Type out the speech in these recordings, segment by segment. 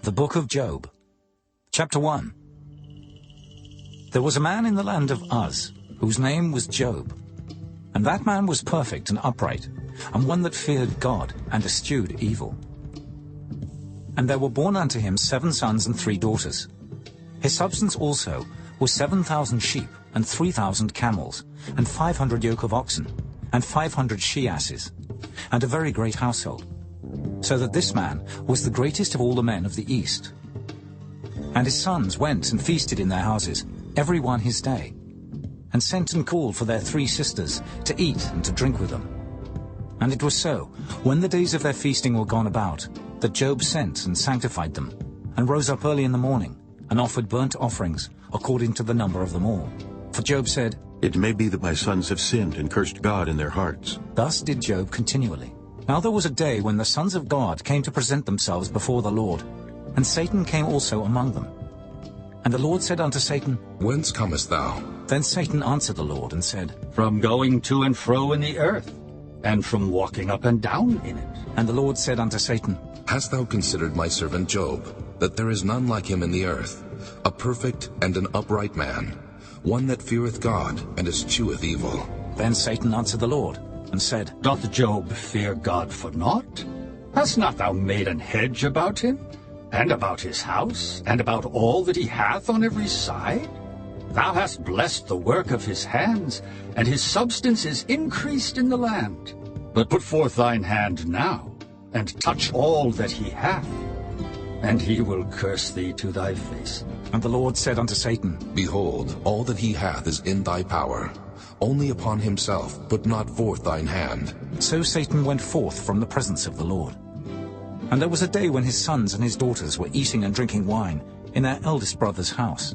The Book of Job. Chapter 1. There was a man in the land of Uz, whose name was Job. And that man was perfect and upright, and one that feared God, and eschewed evil. And there were born unto him 7 sons and 3 daughters. His substance also was 7,000 sheep, and 3,000 camels, and 500 yoke of oxen, and 500 she-asses, and a very great household. So that this man was the greatest of all the men of the east. And his sons went and feasted in their houses, every one his day, and sent and called for their 3 sisters to eat and to drink with them. And it was so, when the days of their feasting were gone about, that Job sent and sanctified them, and rose up early in the morning, and offered burnt offerings, according to the number of them all. For Job said, It may be that my sons have sinned and cursed God in their hearts. Thus did Job continually. Now there was a day when the sons of God came to present themselves before the Lord, and Satan came also among them. And the Lord said unto Satan, Whence comest thou? Then Satan answered the Lord and said, From going to and fro in the earth, and from walking up and down in it. And the Lord said unto Satan, Hast thou considered my servant Job, that there is none like him in the earth, a perfect and an upright man, one that feareth God and escheweth evil? Then Satan answered the Lord, and said, Doth Job fear God for naught? Hast not thou made an hedge about him, and about his house, and about all that he hath on every side? Thou hast blessed the work of his hands, and his substance is increased in the land. But put forth thine hand now, and touch all that he hath, and he will curse thee to thy face. And the Lord said unto Satan, Behold, all that he hath is in thy power. Only upon himself put not forth thine hand. So Satan went forth from the presence of the Lord. And there was a day when his sons and his daughters were eating and drinking wine in their eldest brother's house.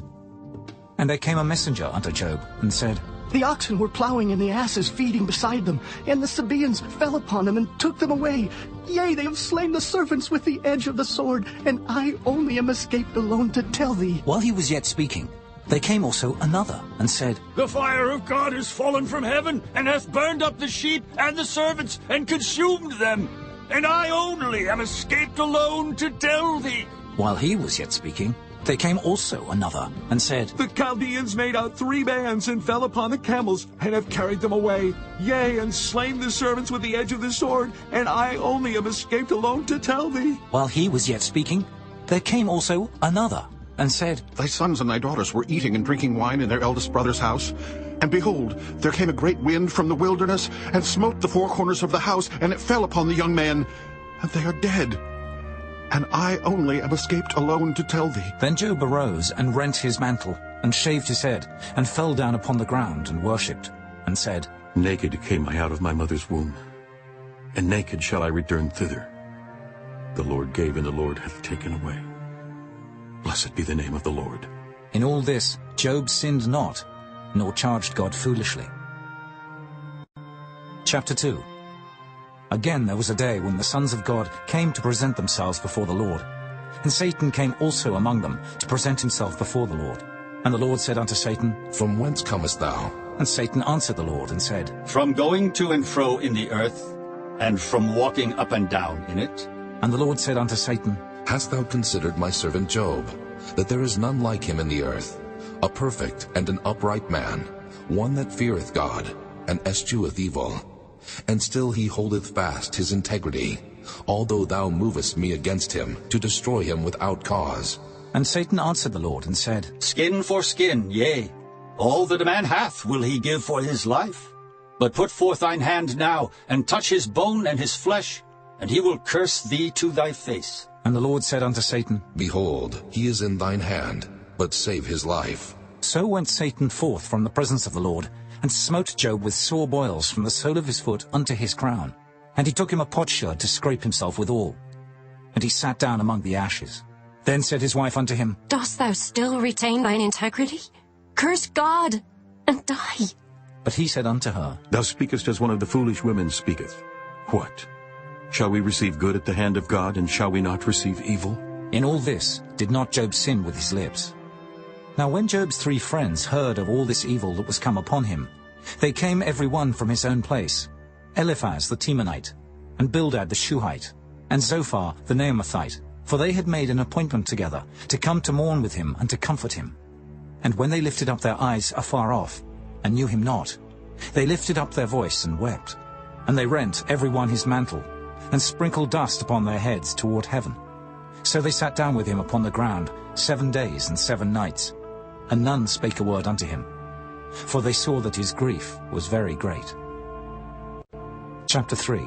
And there came a messenger unto Job, and said, The oxen were plowing, and the asses feeding beside them, and the Sabaeans fell upon them and took them away. Yea, they have slain the servants with the edge of the sword, and I only am escaped alone to tell thee. While he was yet speaking, there came also another, and said, The fire of God is fallen from heaven, and hath burned up the sheep and the servants, and consumed them. And I only am escaped alone to tell thee. While he was yet speaking, there came also another, and said, The Chaldeans made out 3 bands, and fell upon the camels, and have carried them away. Yea, and slain the servants with the edge of the sword, and I only am escaped alone to tell thee. While he was yet speaking, there came also another, and said, Thy sons and thy daughters were eating and drinking wine in their eldest brother's house. And behold, there came a great wind from the wilderness, and smote the 4 corners of the house, and it fell upon the young men, and they are dead. And I only am escaped alone to tell thee. Then Job arose and rent his mantle, and shaved his head, and fell down upon the ground, and worshipped, and said, Naked came I out of my mother's womb, and naked shall I return thither. The Lord gave, and the Lord hath taken away. Blessed be the name of the Lord. In all this Job sinned not, nor charged God foolishly. Chapter 2. Again there was a day when the sons of God came to present themselves before the Lord. And Satan came also among them to present himself before the Lord. And the Lord said unto Satan, From whence comest thou? And Satan answered the Lord and said, From going to and fro in the earth, and from walking up and down in it. And the Lord said unto Satan, Hast thou considered my servant Job, that there is none like him in the earth, a perfect and an upright man, one that feareth God, and escheweth evil? And still he holdeth fast his integrity, although thou movest me against him, to destroy him without cause. And Satan answered the Lord and said, Skin for skin, yea, all that a man hath will he give for his life. But put forth thine hand now, and touch his bone and his flesh, and he will curse thee to thy face. And the Lord said unto Satan, Behold, he is in thine hand, but save his life. So went Satan forth from the presence of the Lord, and smote Job with sore boils from the sole of his foot unto his crown. And he took him a potsherd to scrape himself withal. And he sat down among the ashes. Then said his wife unto him, Dost thou still retain thine integrity? Curse God, and die. But he said unto her, Thou speakest as one of the foolish women speaketh. What? Shall we receive good at the hand of God, and shall we not receive evil? In all this did not Job sin with his lips. Now when Job's 3 friends heard of all this evil that was come upon him, they came every one from his own place, Eliphaz the Temanite, and Bildad the Shuhite, and Zophar the Naamathite, for they had made an appointment together to come to mourn with him and to comfort him. And when they lifted up their eyes afar off, and knew him not, they lifted up their voice and wept. And they rent every one his mantle, and sprinkled dust upon their heads toward heaven. So they sat down with him upon the ground 7 days and 7 nights, and none spake a word unto him, for they saw that his grief was very great. Chapter 3.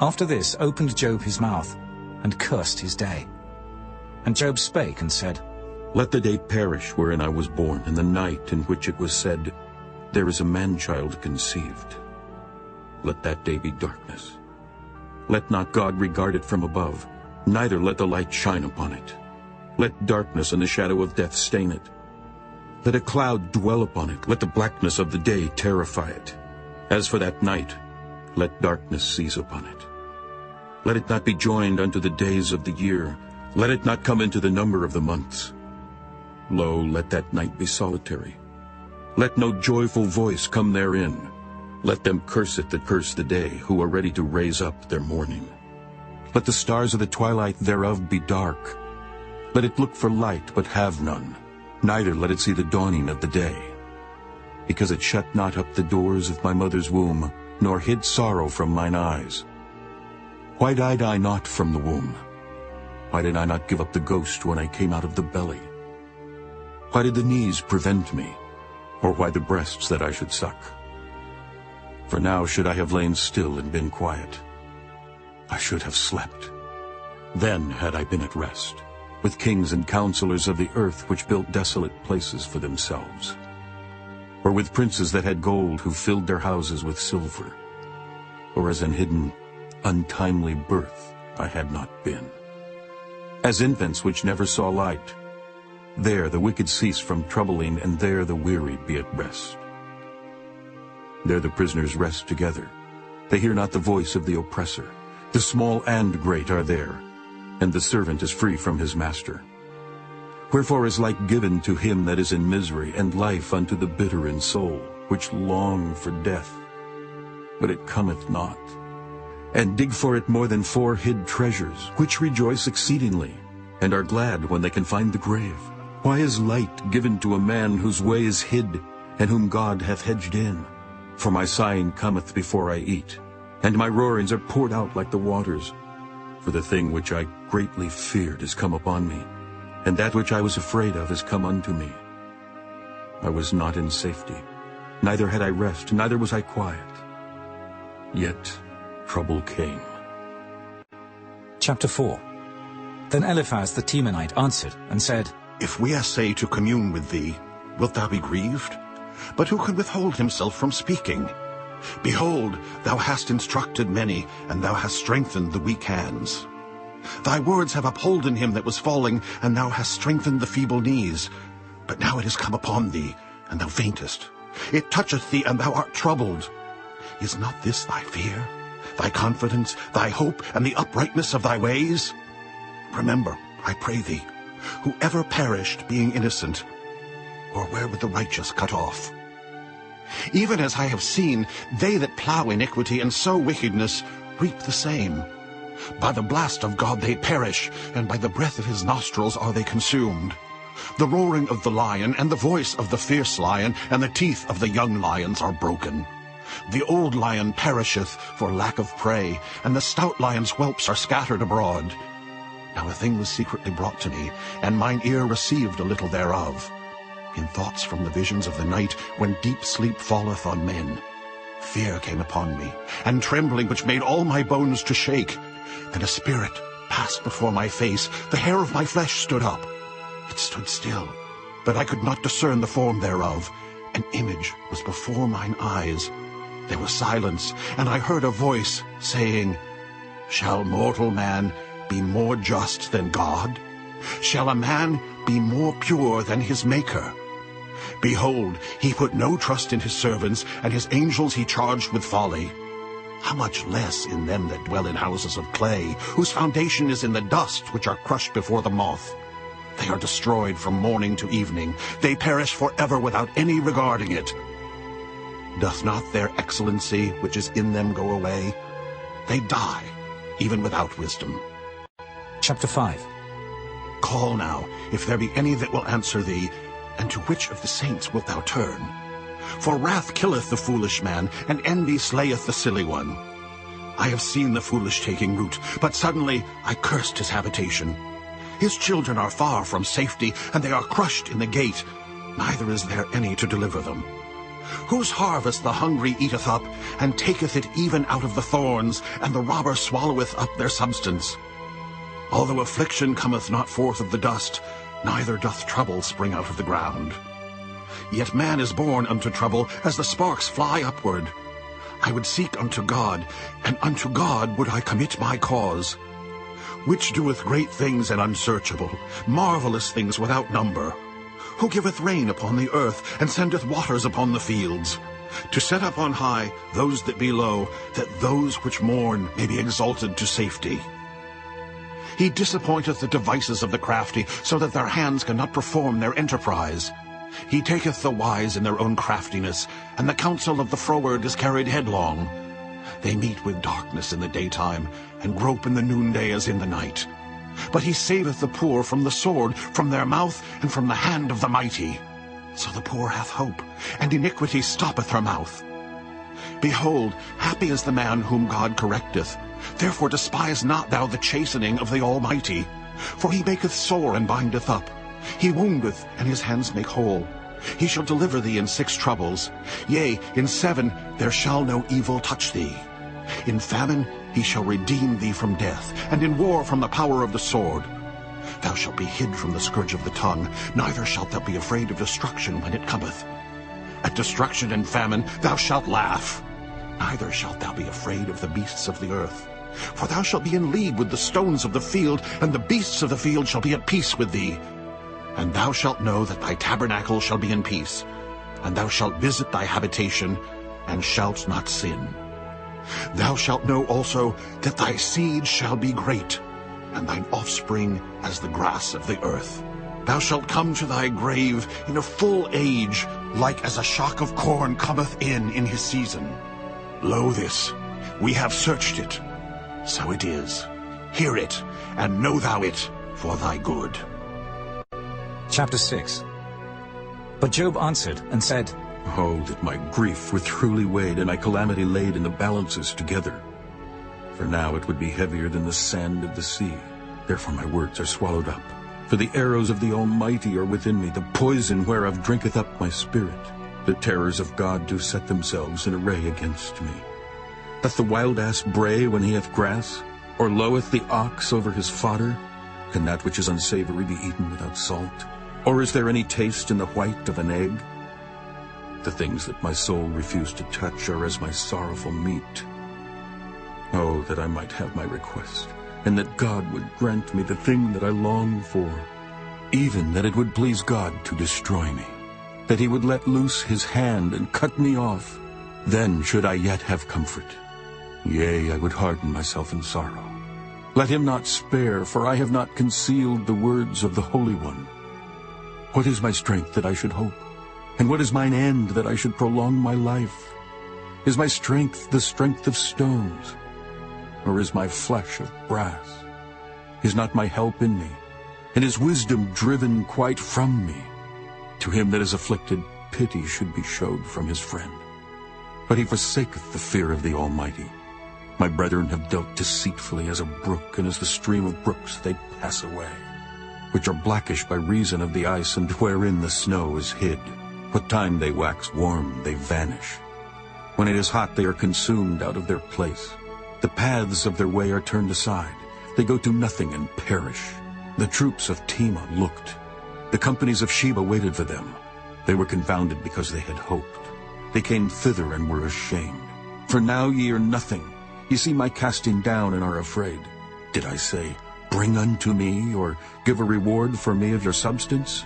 After this opened Job his mouth, and cursed his day. And Job spake and said, Let the day perish wherein I was born, and the night in which it was said, There is a man-child conceived. Let that day be darkness. Let not God regard it from above, neither let the light shine upon it. Let darkness and the shadow of death stain it. Let a cloud dwell upon it, let the blackness of the day terrify it. As for that night, let darkness seize upon it. Let it not be joined unto the days of the year, let it not come into the number of the months. Lo, let that night be solitary. Let no joyful voice come therein. Let them curse it that curse the day, who are ready to raise up their mourning. Let the stars of the twilight thereof be dark. Let it look for light, but have none, neither let it see the dawning of the day. Because it shut not up the doors of my mother's womb, nor hid sorrow from mine eyes. Why died I not from the womb? Why did I not give up the ghost when I came out of the belly? Why did the knees prevent me, or why the breasts that I should suck? For now should I have lain still and been quiet. I should have slept. Then had I been at rest, with kings and counselors of the earth which built desolate places for themselves, or with princes that had gold who filled their houses with silver, or as an hidden, untimely birth I had not been. As infants which never saw light, there the wicked cease from troubling, and there the weary be at rest. There the prisoners rest together. They hear not the voice of the oppressor. The small and great are there, and the servant is free from his master. Wherefore is light given to him that is in misery, and life unto the bitter in soul, which long for death, but it cometh not, and dig for it more than 4 hid treasures, which rejoice exceedingly, and are glad when they can find the grave. Why is light given to a man whose way is hid, and whom God hath hedged in? For my sighing cometh before I eat, and my roarings are poured out like the waters. For the thing which I greatly feared is come upon me, and that which I was afraid of is come unto me. I was not in safety, neither had I rest, neither was I quiet. Yet trouble came. Chapter 4. Then Eliphaz the Temanite answered and said, If we essay to commune with thee, wilt thou be grieved? But who can withhold himself from speaking? Behold, thou hast instructed many, and thou hast strengthened the weak hands. Thy words have upholden him that was falling, and thou hast strengthened the feeble knees. But now it is come upon thee, and thou faintest. It toucheth thee, and thou art troubled. Is not this thy fear, thy confidence, thy hope, and the uprightness of thy ways? Remember, I pray thee, who ever perished being innocent, or where were the righteous cut off? Even as I have seen, they that plow iniquity and sow wickedness reap the same. By the blast of God they perish, and by the breath of his nostrils are they consumed. The roaring of the lion, and the voice of the fierce lion, and the teeth of the young lions are broken. The old lion perisheth for lack of prey, and the stout lion's whelps are scattered abroad. Now a thing was secretly brought to me, and mine ear received a little thereof. In thoughts from the visions of the night, when deep sleep falleth on men, fear came upon me, and trembling which made all my bones to shake. Then a spirit passed before my face, the hair of my flesh stood up. It stood still, but I could not discern the form thereof. An image was before mine eyes. There was silence, and I heard a voice saying, Shall mortal man be more just than God? Shall a man be more pure than his Maker? Behold, he put no trust in his servants, and his angels he charged with folly. How much less in them that dwell in houses of clay, whose foundation is in the dust, which are crushed before the moth. They are destroyed from morning to evening. They perish forever without any regarding it. Doth not their excellency which is in them go away? They die, even without wisdom. Chapter 5. Call now, if there be any that will answer thee, and to which of the saints wilt thou turn? For wrath killeth the foolish man, and envy slayeth the silly one. I have seen the foolish taking root, but suddenly I cursed his habitation. His children are far from safety, and they are crushed in the gate, neither is there any to deliver them. Whose harvest the hungry eateth up, and taketh it even out of the thorns, and the robber swalloweth up their substance. Although affliction cometh not forth of the dust, neither doth trouble spring out of the ground. Yet man is born unto trouble, as the sparks fly upward. I would seek unto God, and unto God would I commit my cause. Which doeth great things and unsearchable, marvelous things without number. Who giveth rain upon the earth, and sendeth waters upon the fields. To set up on high those that be low, that those which mourn may be exalted to safety. He disappointeth the devices of the crafty, so that their hands cannot perform their enterprise. He taketh the wise in their own craftiness, and the counsel of the froward is carried headlong. They meet with darkness in the daytime, and grope in the noonday as in the night. But he saveth the poor from the sword, from their mouth, and from the hand of the mighty. So the poor hath hope, and iniquity stoppeth her mouth. Behold, happy is the man whom God correcteth. Therefore despise not thou the chastening of the Almighty. For he maketh sore and bindeth up. He woundeth, and his hands make whole. He shall deliver thee in 6 troubles. Yea, in 7 there shall no evil touch thee. In famine he shall redeem thee from death, and in war from the power of the sword. Thou shalt be hid from the scourge of the tongue, neither shalt thou be afraid of destruction when it cometh. At destruction and famine thou shalt laugh. Neither shalt thou be afraid of the beasts of the earth. For thou shalt be in league with the stones of the field, and the beasts of the field shall be at peace with thee. And thou shalt know that thy tabernacle shall be in peace, and thou shalt visit thy habitation, and shalt not sin. Thou shalt know also that thy seed shall be great, and thine offspring as the grass of the earth. Thou shalt come to thy grave in a full age, like as a shock of corn cometh in his season. Lo this, we have searched it. So it is. Hear it, and know thou it for thy good. Chapter 6. But Job answered and said, Oh, that my grief were truly weighed, and my calamity laid in the balances together. For now it would be heavier than the sand of the sea. Therefore my words are swallowed up. For the arrows of the Almighty are within me, the poison whereof drinketh up my spirit. The terrors of God do set themselves in array against me. Doth the wild ass bray when he hath grass? Or loweth the ox over his fodder? Can that which is unsavory be eaten without salt? Or is there any taste in the white of an egg? The things that my soul refused to touch are as my sorrowful meat. Oh, that I might have my request, and that God would grant me the thing that I long for, even that it would please God to destroy me, that he would let loose his hand and cut me off. Then should I yet have comfort. Yea, I would harden myself in sorrow. Let him not spare, for I have not concealed the words of the Holy One. What is my strength that I should hope? And what is mine end that I should prolong my life? Is my strength the strength of stones? Or is my flesh of brass? Is not my help in me, and is wisdom driven quite from me? To him that is afflicted, pity should be showed from his friend. But he forsaketh the fear of the Almighty. My brethren have dealt deceitfully as a brook, and as the stream of brooks they pass away, which are blackish by reason of the ice, and wherein the snow is hid. What time they wax warm, they vanish. When it is hot, they are consumed out of their place. The paths of their way are turned aside. They go to nothing and perish. The troops of Tema looked. The companies of Sheba waited for them. They were confounded because they had hoped. They came thither and were ashamed. For now ye are nothing. Ye see my casting down and are afraid. Did I say, Bring unto me, or give a reward for me of your substance?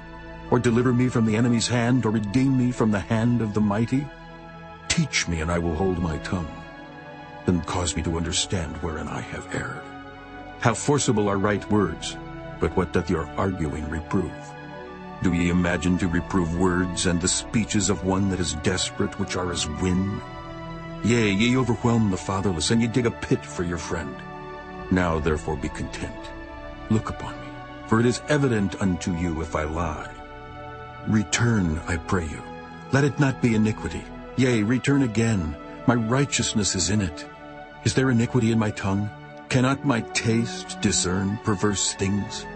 Or deliver me from the enemy's hand, or redeem me from the hand of the mighty? Teach me, and I will hold my tongue. Then cause me to understand wherein I have erred. How forcible are right words, but what doth your arguing reprove? Do ye imagine to reprove words, and the speeches of one that is desperate, which are as wind? Yea, ye overwhelm the fatherless, and ye dig a pit for your friend. Now therefore be content. Look upon me, for it is evident unto you if I lie. Return, I pray you. Let it not be iniquity. Yea, return again. My righteousness is in it. Is there iniquity in my tongue? Cannot my taste discern perverse things?